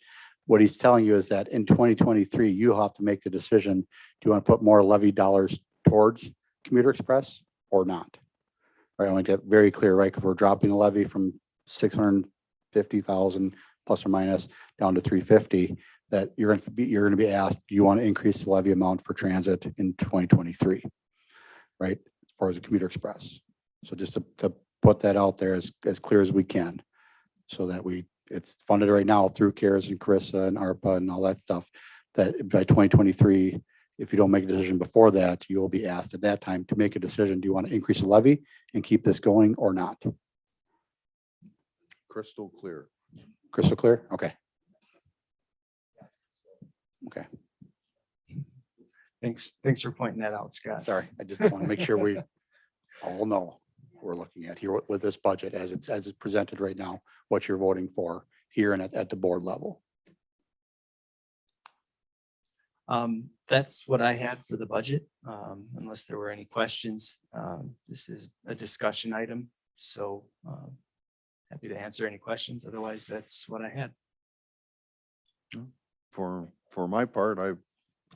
What he's telling you is that in 2023, you have to make the decision, do you want to put more levy dollars towards Commuter Express or not? Right, I want to get very clear, right? Because we're dropping the levy from 650,000 plus or minus down to 350, that you're going to be asked, do you want to increase the levy amount for transit in 2023, right? As far as the Commuter Express. So just to put that out there as clear as we can, so that it's funded right now through CARES and CRISA and ARPA and all that stuff, that by 2023, if you don't make a decision before that, you will be asked at that time to make a decision. Do you want to increase the levy and keep this going or not? Crystal clear. Crystal clear? Okay. Okay. Thanks for pointing that out, Scott. Sorry. I just want to make sure we all know what we're looking at here with this budget as it's presented right now, what you're voting for here and at the board level. That's what I had for the budget. Unless there were any questions, this is a discussion item. So happy to answer any questions. Otherwise, that's what I had. For my part, I've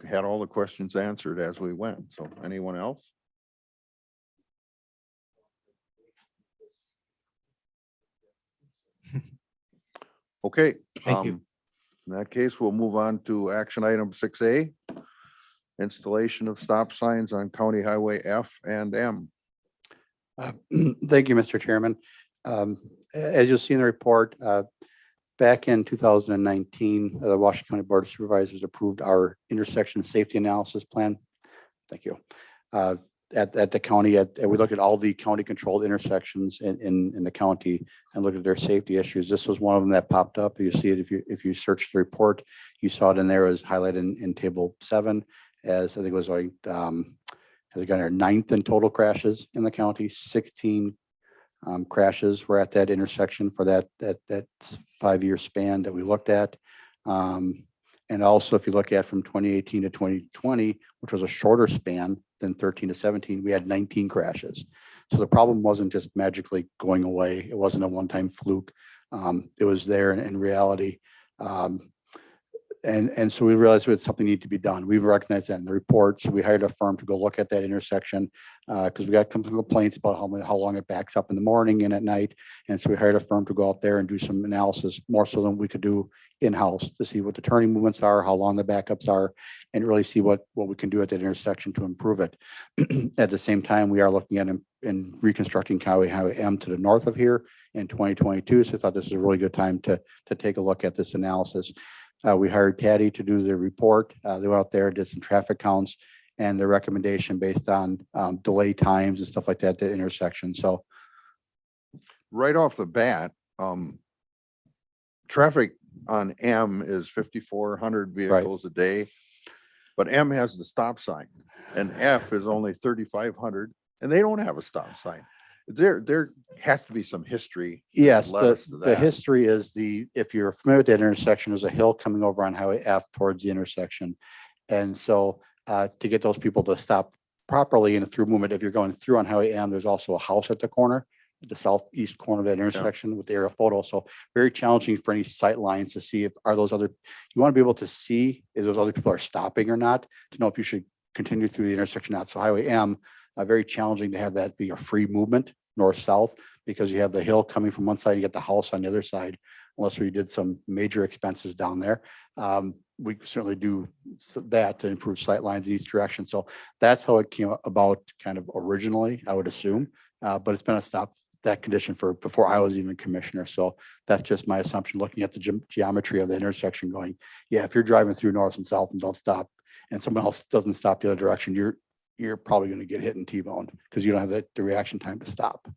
had all the questions answered as we went. So anyone else? Okay. Thank you. In that case, we'll move on to action item 6A, installation of stop signs on County Highway F and M. Thank you, Mr. Chairman. As you'll see in the report, back in 2019, the Washington County Board of Supervisors approved our intersection safety analysis plan. Thank you. At the county, we looked at all the county controlled intersections in the county and looked at their safety issues. This was one of them that popped up. You see it if you search the report, you saw it in there as highlighted in table 7, as I think it was like has it got our 9th in total crashes in the county. 16 crashes were at that intersection for that 5-year span that we looked at. And also, if you look at from 2018 to 2020, which was a shorter span than 13 to 17, we had 19 crashes. So the problem wasn't just magically going away. It wasn't a one-time fluke. It was there in reality. And so we realized that something needed to be done. We've recognized that in the report. So we hired a firm to go look at that intersection because we got some complaints about how long it backs up in the morning and at night. And so we hired a firm to go out there and do some analysis more so than we could do in-house to see what the turning movements are, how long the backups are, and really see what we can do at that intersection to improve it. At the same time, we are looking at in reconstructing Highway M to the north of here in 2022. So I thought this is a really good time to take a look at this analysis. We hired Patty to do the report. They went out there, did some traffic counts and the recommendation based on delay times and stuff like that, the intersection. So Right off the bat, traffic on M is 5,400 vehicles a day. But M has the stop sign and F is only 3,500 and they don't have a stop sign. There has to be some history. yes, led us to the that. history is if you're familiar with that intersection, there's a hill coming over on Highway F towards the intersection. And so to get those people to stop properly in a through movement, if you're going through on Highway M, there's also a house at the corner, the southeast corner of that intersection with the aerial photo. So very challenging for any sight lines to see if are those other, you want to be able to see if those other people are stopping or not, to know if you should continue through the intersection or not. So Highway M, very challenging to have that be a free movement north-south because you have the hill coming from one side, you get the house on the other side, unless we did some major expenses down there. We certainly do that to improve sight lines in each direction. So that's how it came about kind of originally, I would assume. But it's been a stop that condition for before I was even commissioner. So that's just my assumption, looking at the geometry of the intersection going, yeah, if you're driving through north and south and don't stop and someone else doesn't stop the other direction, you're probably going to get hit and T-boned because you don't have the reaction time to stop.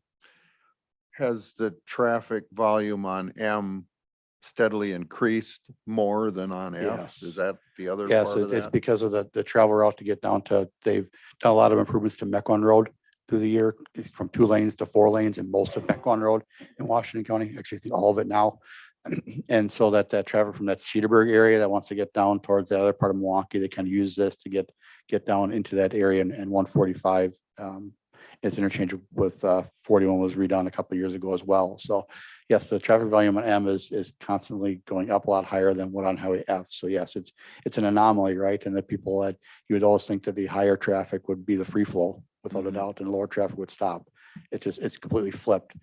Has the traffic volume on M steadily increased more than on F? Yes. Is that the other Yes, part of it's that? because of the travel route to get down to, they've done a lot of improvements to Mequon Road through the year, from 2 lanes to 4 lanes in most of Mequon Road in Washington County, actually I think all of it now. And so that traffic from that Cedarburg area that wants to get down towards the other part of Milwaukee, they kind of use this to get down into that area, and 145 it's interchangeable with 41 was redone a couple of years ago as well. So yes, the traffic volume on M is constantly going up a lot higher than what on Highway F. So yes, it's an anomaly, right? And the people that you would always think that the higher traffic would be the free flow without a doubt, and lower traffic would stop. It's completely flipped.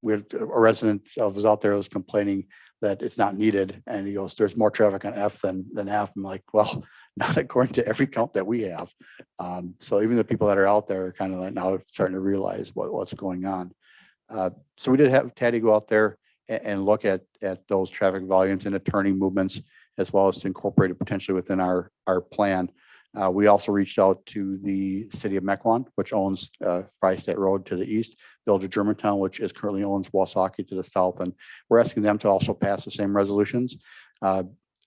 We had a resident was out there was complaining that it's not needed, and he goes, "There's more traffic on F than F." I'm like, well, not according to every count that we have. So even the people that are out there are kind of like now starting to realize what's going on. So we did have Taddy go out there and look at those traffic volumes and the turning movements, as well as to incorporate it potentially within our plan. We also reached out to the city of Mequon, which owns Freistadt Road to the east, Village of Germantown, which is currently owns Wasaki to the south. And we're asking them to also pass the same resolutions.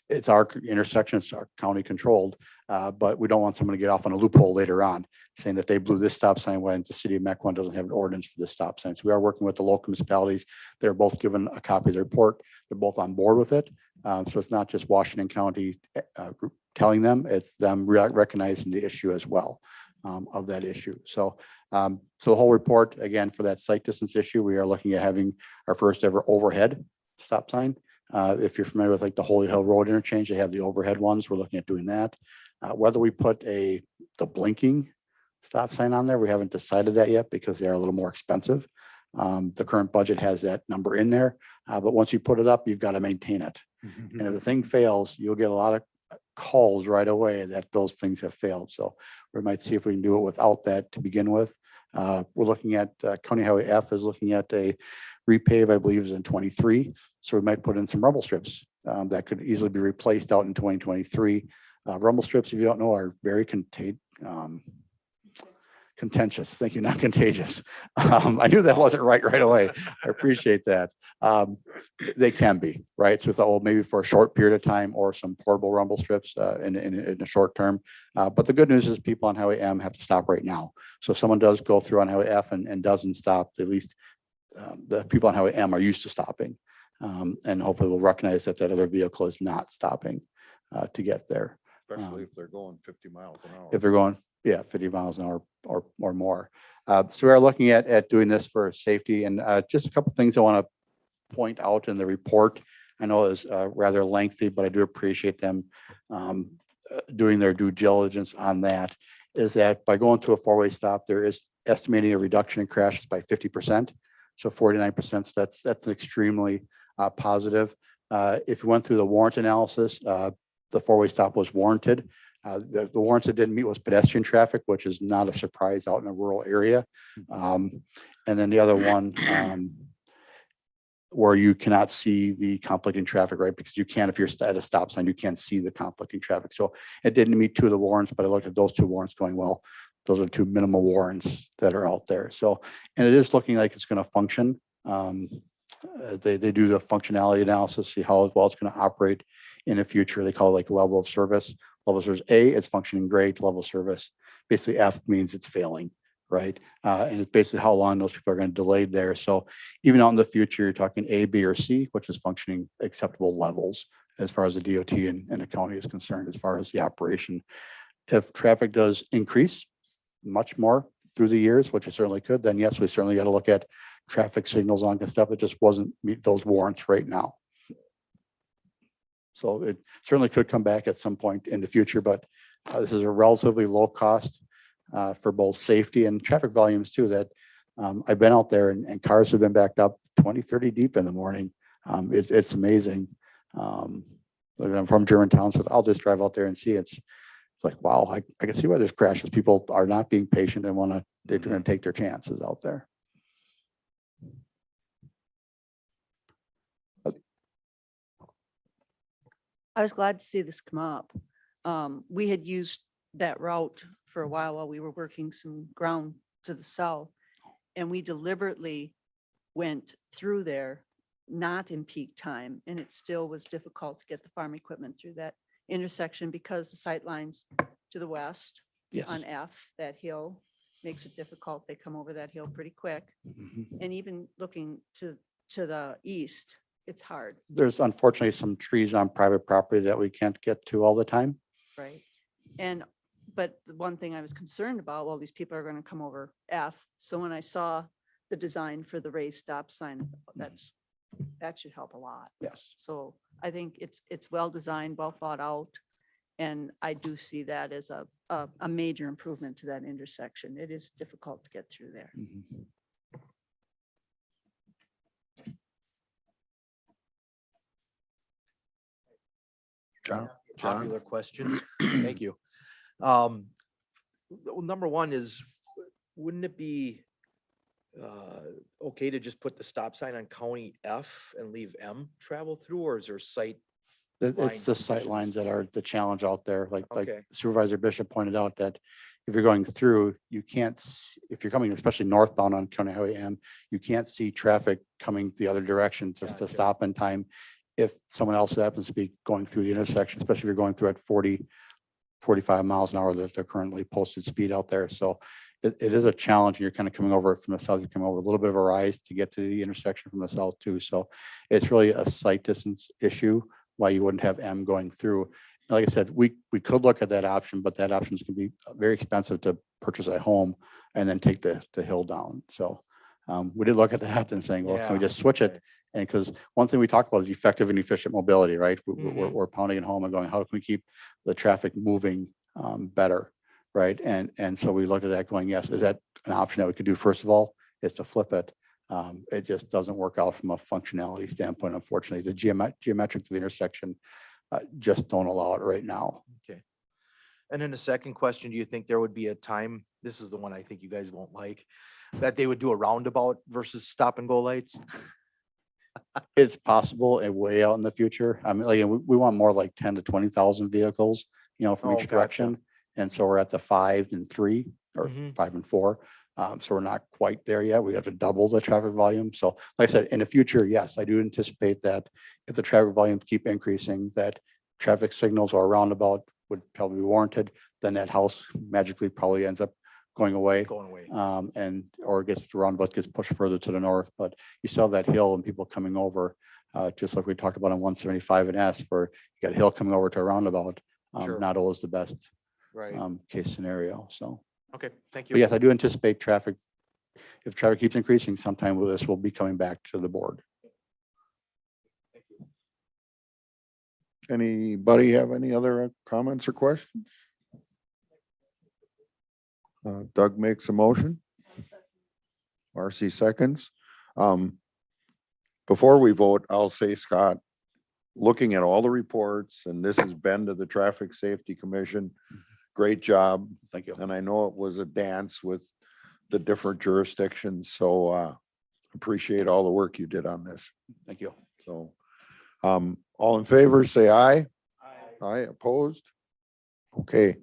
It's our intersection, it's our county controlled, but we don't want someone to get off on a loophole later on saying that they blew this stop sign when the city of Mequon doesn't have an ordinance for this stop sign. So we are working with the local municipalities. They're both given a copy of the report. They're both on board with it. So it's not just Washington County telling them, it's them recognizing the issue as well of that issue. So the whole report, again, for that sight distance issue, we are looking at having our first ever overhead stop sign. If you're familiar with like the Holy Hill Road interchange, they have the overhead ones. We're looking at doing that. Whether we put the blinking stop sign on there, we haven't decided that yet because they are a little more expensive. The current budget has that number in there, but once you put it up, you've got to maintain it. And if the thing fails, you'll get a lot of calls right away that those things have failed. So we might see if we can do it without that to begin with. We're looking at County Highway F is looking at a repave, I believe is in 23. So we might put in some rumble strips that could easily be replaced out in 2023. Rumble strips, if you don't know, are very contentious. Thank you, not contagious. I knew that wasn't right away. I appreciate that. They can be, right? So we thought, well, maybe for a short period of time or some portable rumble strips in a short term. But the good news is people on Highway M have to stop right now. So if someone does go through on Highway F and doesn't stop, at least the people on Highway M are used to stopping. And hopefully we'll recognize that other vehicle is not stopping to get there. Especially if they're going 50 miles an hour. If they're going, 50 miles an hour or more. So we're looking at doing this for safety, and just a couple of things I want to point out in the report. I know it's rather lengthy, but I do appreciate them doing their due diligence on that, is that by going to a four-way stop, there is estimating a reduction in crashes by 50%. So 49%, so that's an extremely positive. If you went through the warrant analysis, the four-way stop was warranted. The warrants that didn't meet was pedestrian traffic, which is not a surprise out in a rural area. And then the other one, where you cannot see the conflicting traffic, right? Because you can, if you're at a stop sign, you can't see the conflicting traffic. So it didn't meet two of the warrants, but I looked at those two warrants going, well, those are two minimal warrants that are out there. So, and it is looking like it's going to function. They do the functionality analysis, see how well it's going to operate in the future. They call it like level of service. Level of service A, it's functioning great. Level of service, basically F means it's failing, right? And it's basically how long those people are going to delay there. So even out in the future, you're talking A, B, or C, which is functioning acceptable levels as far as the DOT and the county is concerned, as far as the operation. If traffic does increase much more through the years, which it certainly could, then yes, we certainly got to look at traffic signals on and stuff that just wasn't meet those warrants right now. So it certainly could come back at some point in the future, but this is a relatively low cost for both safety and traffic volumes too, that I've been out there and cars have been backed up 20, 30 deep in the morning. It's amazing. I'm from Germantown, so I'll just drive out there and see. It's like, wow, I can see why there's crashes. People are not being patient and they're going to take their chances out there. I was glad to see this come up. We had used that route for a while we were working some ground to the south. And we deliberately went through there, not in peak time. And it still was difficult to get the farm equipment through that intersection because the sight lines to the west Yes. on F, that hill makes it difficult. They come over that hill pretty quick. Mhm. And even looking to the east, it's hard, There's unfortunately some trees on private property that we can't get to all the time. right? But the one thing I was concerned about, well, these people are going to come over F. So when I saw the design for the raised stop sign, that should help a lot. Yes. So I think it's well designed, well thought out. And I do see that as a major improvement to that intersection. It is difficult to get through there. Mhm. John? Popular question. Thank you. Well, number one is, wouldn't it be okay to just put the stop sign on County F and leave M travel through, or is there sight? It's line the sight conditions? lines that are the challenge out there. Like Okay. Supervisor Bishop pointed out that if you're going through, you can't, if you're coming, especially northbound on County Highway M, you can't see traffic coming the other direction just to Gotcha. stop in time. If someone else happens to be going through the intersection, especially if you're going through at 40, 45 miles an hour, that they're currently posted speed out there. So it is a challenge. And you're kind of coming over from the south, you come over a little bit of a rise to get to the intersection from the south too. So it's really a sight distance issue why you wouldn't have M going through. Like I said, we could look at that option, but that option is going to be very expensive to purchase a home and then take the hill down. So we did look at that and saying, well, can we Yeah, just switch it? right. And because one thing we talked about is effective and efficient mobility, right? Mhm. We're pounding it home and going, how can we keep the traffic moving better, right? And so we looked at that going, yes, is that an option that we could do? First of all, is to flip it. It just doesn't work out from a functionality standpoint, unfortunately. The geometric to the intersection just don't allow it right now. Okay. And then the second question, do you think there would be a time, this is the one I think you guys won't like, that they would do a roundabout versus stop and go lights? It's possible and way out in the future. I mean, like, we want more like 10 to 20,000 vehicles, from Oh, each gotcha. direction. And so we're at the 5 and 3 or Mhm. 5 and 4. So we're not quite there yet. We have to double the traffic volume. So like I said, in the future, yes, I do anticipate that if the traffic volumes keep increasing, that traffic signals or roundabout would probably be warranted. Then that house magically probably ends up going away. Going away. Or gets the roundabout gets pushed further to the north, but you saw that hill and people coming over, just like we talked about on 175 and S, where you got a hill coming over to a roundabout. Sure. Not always the best Right. case scenario. So, Okay, thank but you. yes, I do anticipate traffic. If traffic keeps increasing, sometime this will be coming back to the board. Anybody have any other comments or questions? Doug makes a motion. Marcy seconds. Before we vote, I'll say, Scott, looking at all the reports, and this has been to the Traffic Safety Commission, great job. Thank you. And I know it was a dance with the different jurisdictions, so appreciate all the work you did on this. Thank you. So, all in favor, say aye. Aye, opposed? Okay.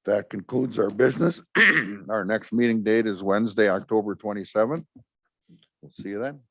That concludes our business. Our next meeting date is Wednesday, October 27th. We'll see you then.